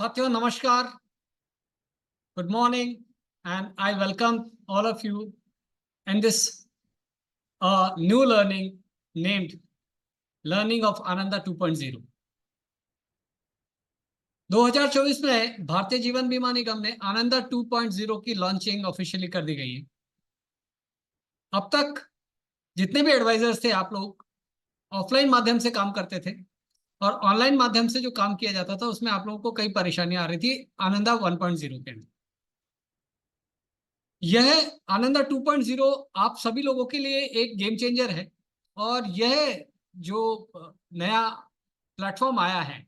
साथियों नमस्कार, good morning, and I welcome all of you in this new learning named Learning of Ananda 2.0। 2024 में भारतीय जीवन बीमा निगम ने आनंदा 2.0 की लॉन्चिंग ऑफिशियली कर दी गई है। अब तक जितने भी एडवाइजर्स थे, आप लोग ऑफलाइन माध्यम से काम करते थे और ऑनलाइन माध्यम से जो काम किया जाता था उसमें आप लोगों को कई परेशानियां आ रही थी आनंदा 1.0 के अंदर। यह आनंदा 2.0 आप सभी लोगों के लिए एक गेम चेंजर है और यह जो नया प्लेटफॉर्म आया है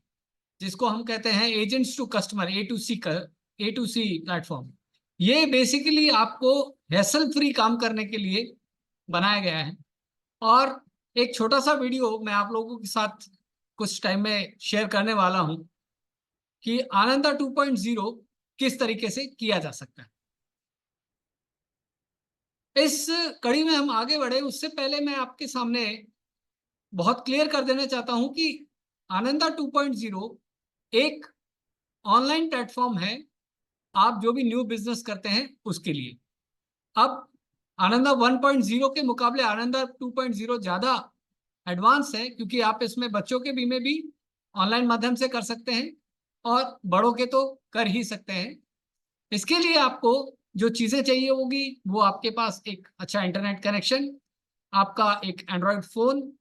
जिसको हम कहते हैं agents to customer A2C platform, ये बेसिकली आपको हैसल फ्री काम करने के लिए बनाया गया है। और एक छोटा सा वीडियो मैं आप लोगों के साथ कुछ टाइम में शेयर करने वाला हूं कि आनंदा 2.0 किस तरीके से किया जा सकता है। इस कड़ी में हम आगे बढ़े उससे पहले मैं आपके सामने बहुत क्लियर कर देना चाहता हूं कि आनंदा 2.0 एक ऑनलाइन प्लेटफॉर्म है आप जो भी न्यू बिजनेस करते हैं उसके लिए। अब आनंदा 1.0 के मुकाबले आनंदा 2.0 ज्यादा एडवांस है क्योंकि आप इसमें बच्चों के बीमे भी ऑनलाइन माध्यम से कर सकते हैं और बड़ों के तो कर ही सकते हैं। इसके लिए आपको जो चीजें चाहिए होगी वो आपके पास एक अच्छा इंटरनेट कनेक्शन, आपका एक एंड्रॉयड फोन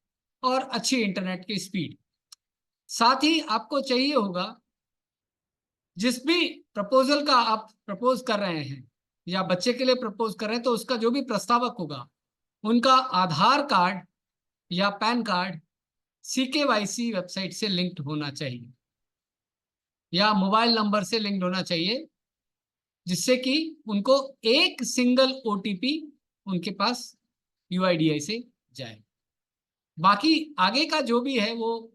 और अच्छी इंटरनेट की स्पीड। साथ ही आपको चाहिए होगा जिस भी प्रपोजल का आप प्रपोज कर रहे हैं या बच्चे के लिए प्रपोज कर रहे हैं तो उसका जो भी प्रस्तावक होगा उनका आधार कार्ड या पैन कार्ड CKYC वेबसाइट से लिंक्ड होना चाहिए या मोबाइल नंबर से लिंक्ड होना चाहिए जिससे कि उनको एक सिंगल OTP उनके पास UIDAI से जाए। बाकी आगे का जो भी है वो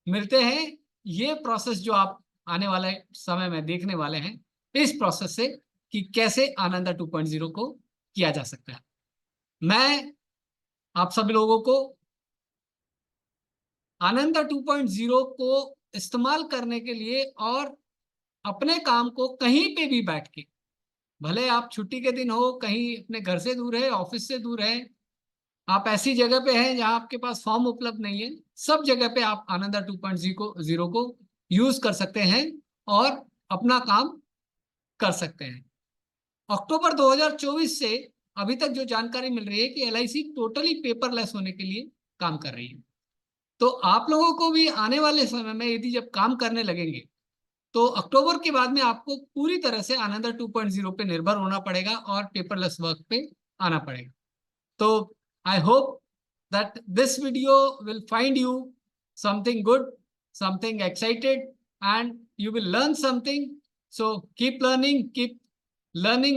मिलते हैं। ये प्रोसेस जो आप आने वाले समय में देखने वाले हैं इस प्रोसेस से कि कैसे आनंदा 2.0 को किया जा सकता है। मैं आप सभी लोगों को आनंदा 2.0 को इस्तेमाल करने के लिए और अपने काम को कहीं पे भी बैठ के, भले आप छुट्टी के दिन हो, कहीं अपने घर से दूर है, ऑफिस से दूर है, आप ऐसी जगह पे हैं जहां आपके पास फॉर्म उपलब्ध नहीं है, सब जगह पे आप आनंदा 2.0 को यूज कर सकते हैं और अपना काम कर सकते हैं। अक्टूबर 2024 से अभी तक जो जानकारी मिल रही है कि LIC टोटली पेपरलेस होने के लिए काम कर रही है। तो आप लोगों को भी आने वाले समय में यदि जब काम करने लगेंगे तो अक्टूबर के बाद में आपको पूरी तरह से आनंदा 2.0 पे निर्भर होना पड़ेगा और पेपरलेस वर्क पे आना पड़ेगा। तो I hope that this video will find you something good, something excited, and you will learn something. So keep learning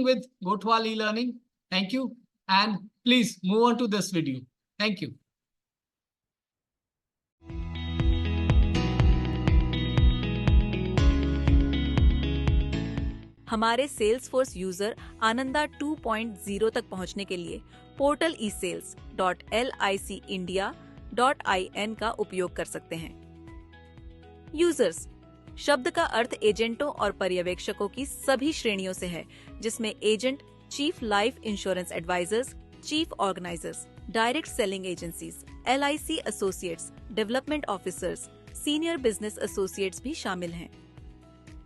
with Gotwal e-learning. Thank you, and please move on to this video. Thank you. हमारे Salesforce user Ananda 2.0 तक पहुंचने के लिए portal esales.licindia.in का उपयोग कर सकते हैं। यूजर्स शब्द का अर्थ एजेंटों और पर्यवेक्षकों की सभी श्रेणियों से है, जिसमें agent, chief life insurance advisors, chief organisers, direct selling agencies, LIC associates, development officers, senior business associates भी शामिल हैं।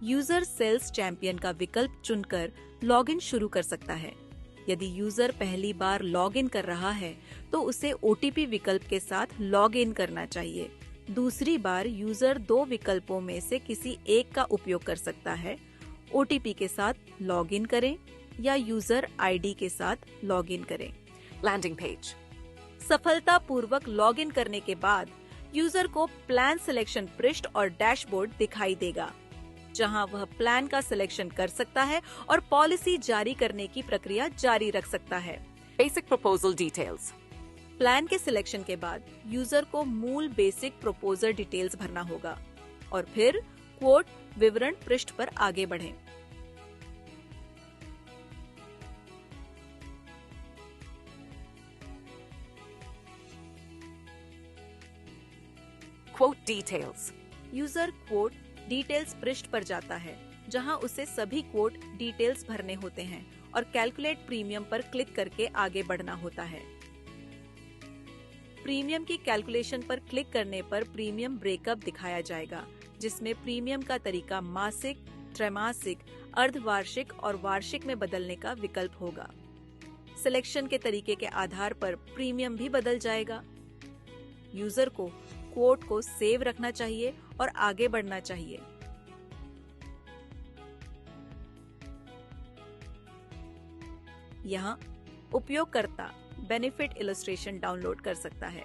यूजर सेल्स चैंपियन का विकल्प चुनकर लॉगिन शुरू कर सकता है। यदि यूजर पहली बार लॉगिन कर रहा है तो उसे OTP विकल्प के साथ लॉगिन करना चाहिए। दूसरी बार यूजर 2 विकल्पों में से किसी एक का उपयोग कर सकता है। OTP के साथ लॉगिन करें या यूजर ID के साथ लॉगिन करें। Landing page. सफलतापूर्वक लॉगिन करने के बाद यूजर को प्लान सिलेक्शन पृष्ठ और डैशबोर्ड दिखाई देगा, जहां वह प्लान का सिलेक्शन कर सकता है और पॉलिसी जारी करने की प्रक्रिया जारी रख सकता है। Basic proposal details. प्लान के सिलेक्शन के बाद यूजर को मूल बेसिक प्रपोजल डिटेल्स भरना होगा और फिर क्वोट विवरण पृष्ठ पर आगे बढ़ें। Quote details. User quote details पृष्ठ पर जाता है जहां उसे सभी क्वोट डिटेल्स भरने होते हैं और कैलकुलेट प्रीमियम पर क्लिक करके आगे बढ़ना होता है। प्रीमियम की कैलकुलेशन पर क्लिक करने पर प्रीमियम ब्रेकअप दिखाया जाएगा, जिसमें प्रीमियम का तरीका मासिक, त्रैमासिक, अर्धवार्षिक और वार्षिक में बदलने का विकल्प होगा। सिलेक्शन के तरीके के आधार पर प्रीमियम भी बदल जाएगा। यूजर को क्वोट को सेव रखना चाहिए और आगे बढ़ना चाहिए। यहाँ उपयोगकर्ता बेनिफिट इलस्ट्रेशन डाउनलोड कर सकता है।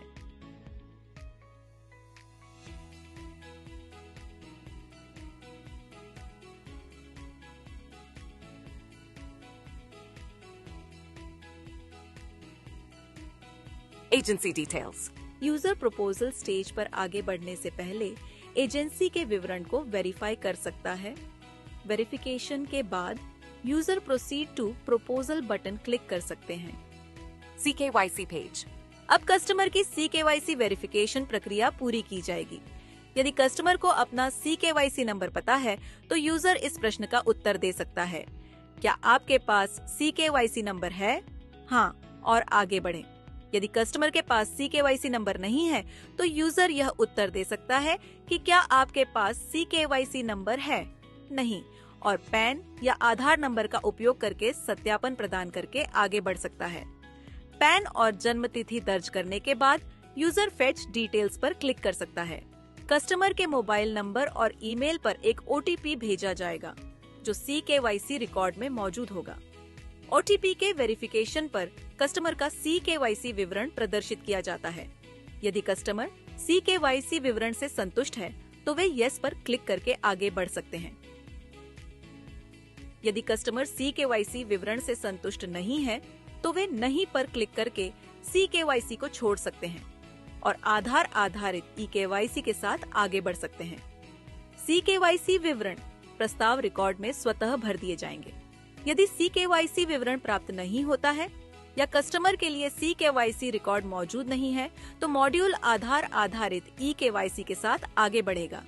Agency details. User proposal stage पर आगे बढ़ने से पहले एजेंसी के विवरण को वेरीफाई कर सकता है। वेरिफिकेशन के बाद user proceed to proposal button click कर सकते हैं। CKYC page. अब कस्टमर की CKYC वेरिफिकेशन प्रक्रिया पूरी की जाएगी। यदि कस्टमर को अपना CKYC नंबर पता है तो यूजर इस प्रश्न का उत्तर दे सकता है, क्या आपके पास CKYC नंबर है? हाँ, और आगे बढ़ें। यदि कस्टमर के पास CKYC नंबर नहीं है तो यूजर यह उत्तर दे सकता है कि क्या आपके पास CKYC नंबर है? नहीं, और पैन या आधार नंबर का उपयोग करके सत्यापन प्रदान करके आगे बढ़ सकता है। पैन और जन्म तिथि दर्ज करने के बाद यूजर फेच डिटेल्स पर क्लिक कर सकता है। कस्टमर के मोबाइल नंबर और ईमेल पर एक OTP भेजा जाएगा जो CKYC रिकॉर्ड में मौजूद होगा। OTP के वेरिफिकेशन पर कस्टमर का CKYC विवरण प्रदर्शित किया जाता है। यदि कस्टमर CKYC विवरण से संतुष्ट है तो वे यस पर क्लिक करके आगे बढ़ सकते हैं। यदि कस्टमर CKYC विवरण से संतुष्ट नहीं है तो वे नहीं पर क्लिक करके CKYC को छोड़ सकते हैं और आधार आधारित eKYC के साथ आगे बढ़ सकते हैं। CKYC विवरण प्रस्ताव रिकॉर्ड में स्वतः भर दिए जाएंगे। यदि CKYC विवरण प्राप्त नहीं होता है या कस्टमर के लिए CKYC रिकॉर्ड मौजूद नहीं है तो मॉड्यूल आधार आधारित eKYC के साथ आगे बढ़ेगा।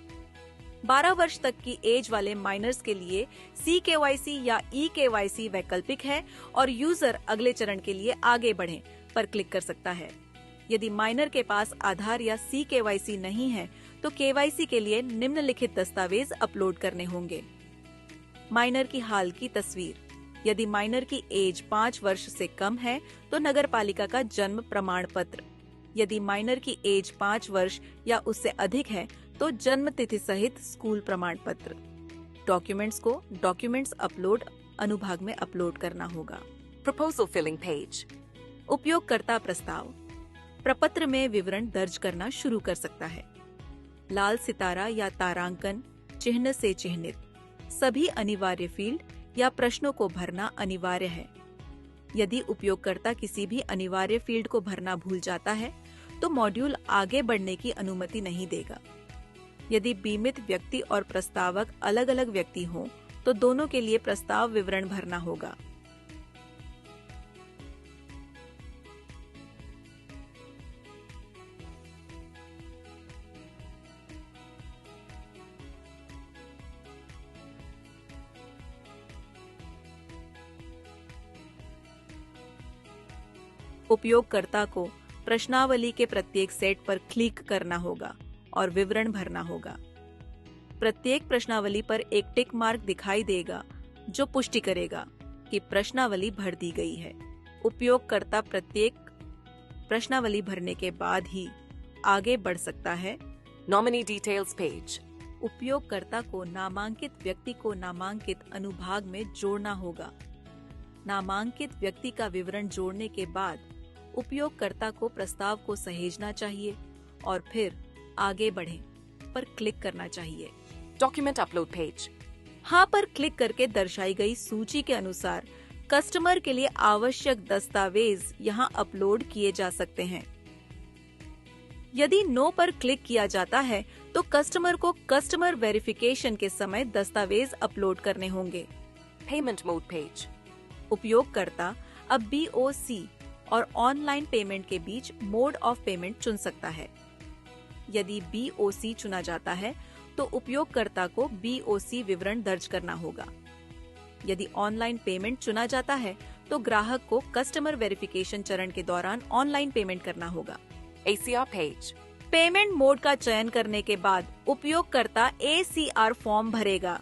12 वर्ष तक की एज वाले माइनर्स के लिए CKYC या eKYC वैकल्पिक है और यूजर अगले चरण के लिए आगे बढ़ें पर क्लिक कर सकता है। यदि माइनर के पास आधार या CKYC नहीं है तो KYC के लिए निम्नलिखित दस्तावेज अपलोड करने होंगे। माइनर की हाल की तस्वीर। यदि माइनर की एज 5 वर्ष से कम है तो नगरपालिका का जन्म प्रमाण पत्र। यदि माइनर की एज 5 वर्ष या उससे अधिक है तो जन्म तिथि सहित स्कूल प्रमाण पत्र। डॉक्यूमेंट्स को डॉक्यूमेंट्स अपलोड अनुभाग में अपलोड करना होगा। Proposal filling page. उपयोगकर्ता प्रस्ताव प्रपत्र में विवरण दर्ज करना शुरू कर सकता है। लाल सितारा या तारांकन चिन्ह से चिन्हित सभी अनिवार्य फील्ड या प्रश्नों को भरना अनिवार्य है। यदि उपयोगकर्ता किसी भी अनिवार्य फील्ड को भरना भूल जाता है तो मॉड्यूल आगे बढ़ने की अनुमति नहीं देगा। यदि बीमित व्यक्ति और प्रस्तावक अलग अलग व्यक्ति हों तो दोनों के लिए प्रस्ताव विवरण भरना होगा। उपयोगकर्ता को प्रश्नावली के प्रत्येक सेट पर क्लिक करना होगा और विवरण भरना होगा। प्रत्येक प्रश्नावली पर एक टिक मार्क दिखाई देगा जो पुष्टि करेगा कि प्रश्नावली भर दी गई है। उपयोगकर्ता प्रत्येक प्रश्नावली भरने के बाद ही आगे बढ़ सकता है। Nominee details page. उपयोगकर्ता को नामांकित व्यक्ति को नामांकित अनुभाग में जोड़ना होगा। नामांकित व्यक्ति का विवरण जोड़ने के बाद उपयोगकर्ता को प्रस्ताव को सहेजना चाहिए और फिर आगे बढ़ें पर क्लिक करना चाहिए। Document upload page. हाँ पर क्लिक करके दर्शाई गई सूची के अनुसार कस्टमर के लिए आवश्यक दस्तावेज यहाँ अपलोड किए जा सकते हैं। यदि नो पर क्लिक किया जाता है तो कस्टमर को कस्टमर वेरिफिकेशन के समय दस्तावेज अपलोड करने होंगे। Payment mode page. उपयोगकर्ता अब BOC और ऑनलाइन पेमेंट के बीच मोड ऑफ पेमेंट चुन सकता है। यदि BOC चुना जाता है तो उपयोगकर्ता को BOC विवरण दर्ज करना होगा। यदि ऑनलाइन पेमेंट चुना जाता है तो ग्राहक को कस्टमर वेरिफिकेशन चरण के दौरान ऑनलाइन पेमेंट करना होगा। ACR page. पेमेंट मोड का चयन करने के बाद उपयोगकर्ता ACR फॉर्म भरेगा।